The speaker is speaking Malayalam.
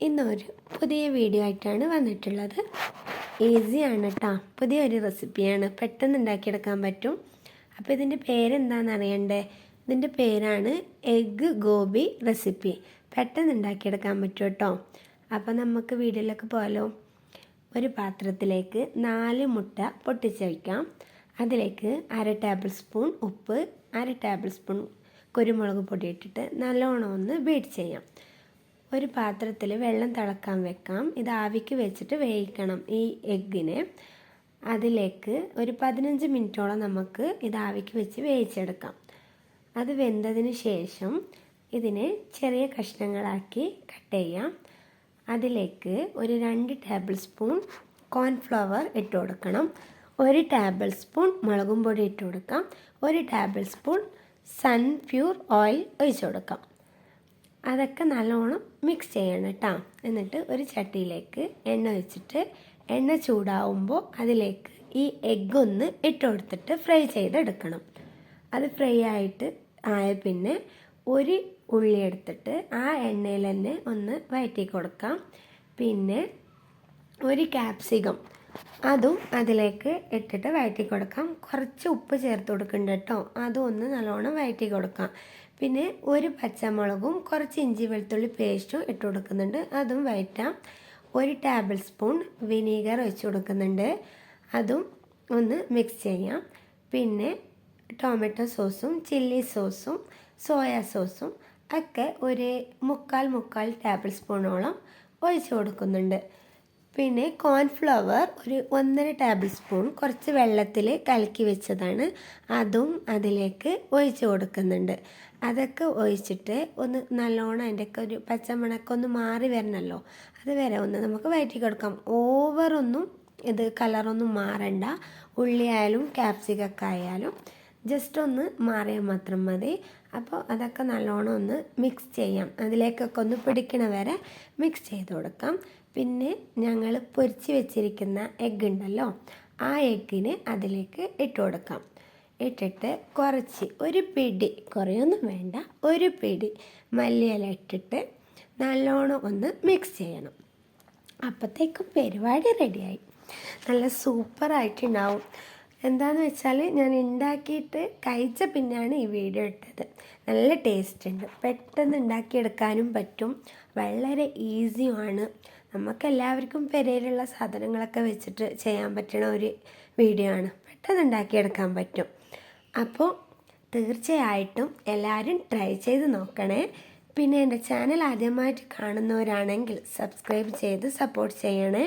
ഇന്നൊരു പുതിയ വീഡിയോ ആയിട്ടാണ് വന്നിട്ടുള്ളത്. ഈസിയാണ് കേട്ടോ, പുതിയൊരു റെസിപ്പിയാണ്, പെട്ടെന്ന് ഉണ്ടാക്കിയെടുക്കാൻ പറ്റും. അപ്പോൾ ഇതിൻ്റെ പേരെന്താണെന്ന് അറിയണ്ടേ? ഇതിൻ്റെ പേരാണ് എഗ്ഗ് ഗോബി റെസിപ്പി. പെട്ടെന്ന് ഉണ്ടാക്കിയെടുക്കാൻ പറ്റും കേട്ടോ. അപ്പോൾ നമുക്ക് വീഡിയോയിലേക്ക് പോയാലോ. ഒരു പാത്രത്തിലേക്ക് 4 മുട്ട പൊട്ടിച്ച് വയ്ക്കാം. അതിലേക്ക് 1/2 ടേബിൾ സ്പൂൺ ഉപ്പ്, 1/2 ടേബിൾ സ്പൂൺ കുരുമുളക് പൊടി ഇട്ടിട്ട് നല്ലോണം ഒന്ന് ബീറ്റ് ചെയ്യാം. ഒരു പാത്രത്തിൽ വെള്ളം തിളക്കാൻ വെക്കാം. ഇത് ആവിക്ക് വെച്ചിട്ട് വേവിക്കണം ഈ എഗ്ഗിനെ. അതിലേക്ക് ഒരു 15 മിനിറ്റോളം നമുക്ക് ഇത് ആവിക്ക് വെച്ച് വേവിച്ചെടുക്കാം. അത് വെന്തതിന് ശേഷം ഇതിനെ ചെറിയ കഷ്ണങ്ങളാക്കി കട്ട് ചെയ്യാം. അതിലേക്ക് ഒരു 2 ടേബിൾ സ്പൂൺ കോൺഫ്ലവർ ഇട്ട് കൊടുക്കണം. 1 ടേബിൾ സ്പൂൺ മുളകും പൊടി ഇട്ട് കൊടുക്കാം. 1 ടേബിൾ സ്പൂൺ സൺഫ്യൂർ ഓയിൽ ഒഴിച്ചു കൊടുക്കാം. അതൊക്കെ നല്ലോണം മിക്സ് ചെയ്യണം കേട്ടോ. എന്നിട്ട് ഒരു ചട്ടിയിലേക്ക് എണ്ണ വെച്ചിട്ട് എണ്ണ ചൂടാവുമ്പോൾ അതിലേക്ക് ഈ എഗ്ഗ് ഒന്ന് ഇട്ട് കൊടുത്തിട്ട് ഫ്രൈ ചെയ്തെടുക്കണം. അത് ഫ്രൈ ആയ പിന്നെ ഒരു ഉള്ളി എടുത്തിട്ട് ആ എണ്ണയിൽ തന്നെ ഒന്ന് വഴറ്റി കൊടുക്കാം. പിന്നെ ഒരു ക്യാപ്സിക്കം അതും അതിലേക്ക് ഇട്ടിട്ട് വഴറ്റി കൊടുക്കാം. കുറച്ച് ഉപ്പ് ചേർത്ത് കൊടുക്കുന്നുണ്ട് കേട്ടോ. അതും ഒന്ന് നല്ലോണം വഴറ്റി കൊടുക്കാം. പിന്നെ ഒരു പച്ചമുളകും കുറച്ച് ഇഞ്ചി വെളുത്തുള്ളി പേസ്റ്റും ഇട്ട് കൊടുക്കുന്നുണ്ട്, അതും വഴറ്റാം. 1 ടേബിൾ സ്പൂൺ വിനീഗർ ഒഴിച്ച് കൊടുക്കുന്നുണ്ട്, അതും ഒന്ന് മിക്സ് ചെയ്യാം. പിന്നെ ടൊമാറ്റോ സോസും ചില്ലി സോസും സോയാ സോസും ഒക്കെ ഒരു മുക്കാൽ ടേബിൾ സ്പൂണോളം ഒഴിച്ച് കൊടുക്കുന്നുണ്ട്. പിന്നെ കോൺഫ്ലവർ ഒരു 1.5 ടേബിൾ സ്പൂൺ കുറച്ച് വെള്ളത്തിൽ കലക്കി വെച്ചതാണ്, അതും അതിലേക്ക് ഒഴിച്ച് കൊടുക്കുന്നുണ്ട്. അതൊക്കെ ഒഴിച്ചിട്ട് ഒന്ന് നല്ലോണം അതിൻ്റെയൊക്കെ ഒരു പച്ചമണക്കം ഒന്ന് മാറി വരണമല്ലോ, അത് വരെ ഒന്ന് നമുക്ക് വഴറ്റി കൊടുക്കാം. ഓവറൊന്നും ഇത് കളറൊന്നും മാറണ്ട. ഉള്ളി ആയാലും ക്യാപ്സിക്കൊക്കെ ആയാലും ജസ്റ്റ് ഒന്ന് മാറിയാൽ മാത്രം മതി. അപ്പോൾ അതൊക്കെ നല്ലോണം ഒന്ന് മിക്സ് ചെയ്യാം. അതിലേക്കൊക്കെ ഒന്ന് പിടിക്കണ വരെ മിക്സ് ചെയ്ത് കൊടുക്കാം. പിന്നെ ഞങ്ങൾ പൊരിച്ച് വെച്ചിരിക്കുന്ന എഗ്ഗ് ഉണ്ടല്ലോ, ആ എഗ്ഗിന് അതിലേക്ക് ഇട്ട് കൊടുക്കാം. ഇട്ടിട്ട് കുറച്ച് ഒരു പിടി, കുറേയൊന്നും വേണ്ട, ഒരു പിടി മല്ലിയില ഇട്ടിട്ട് നല്ലോണം ഒന്ന് മിക്സ് ചെയ്യണം. അപ്പോഴത്തേക്കും പരിപാടി റെഡിയായി. നല്ല സൂപ്പറായിട്ടുണ്ടാവും. എന്താണെന്ന് വെച്ചാൽ ഞാൻ ഉണ്ടാക്കിയിട്ട് കഴിച്ച പിന്നെയാണ് ഈ വീഡിയോ ഇട്ടത്. നല്ല ടേസ്റ്റ് ഉണ്ട്, പെട്ടെന്ന് ഉണ്ടാക്കിയെടുക്കാനും പറ്റും, വളരെ ഈസിയുമാണ്. നമുക്കെല്ലാവർക്കും പെരയിലുള്ള സാധനങ്ങളൊക്കെ വെച്ചിട്ട് ചെയ്യാൻ പറ്റുന്ന ഒരു വീഡിയോ ആണ്, പെട്ടെന്ന് ഉണ്ടാക്കിയെടുക്കാൻ പറ്റും. അപ്പോൾ തീർച്ചയായിട്ടും എല്ലാവരും ട്രൈ ചെയ്ത് നോക്കണേ. പിന്നെ എൻ്റെ ചാനൽ ആദ്യമായിട്ട് കാണുന്നവരാണെങ്കിൽ സബ്സ്ക്രൈബ് ചെയ്ത് സപ്പോർട്ട് ചെയ്യണേ.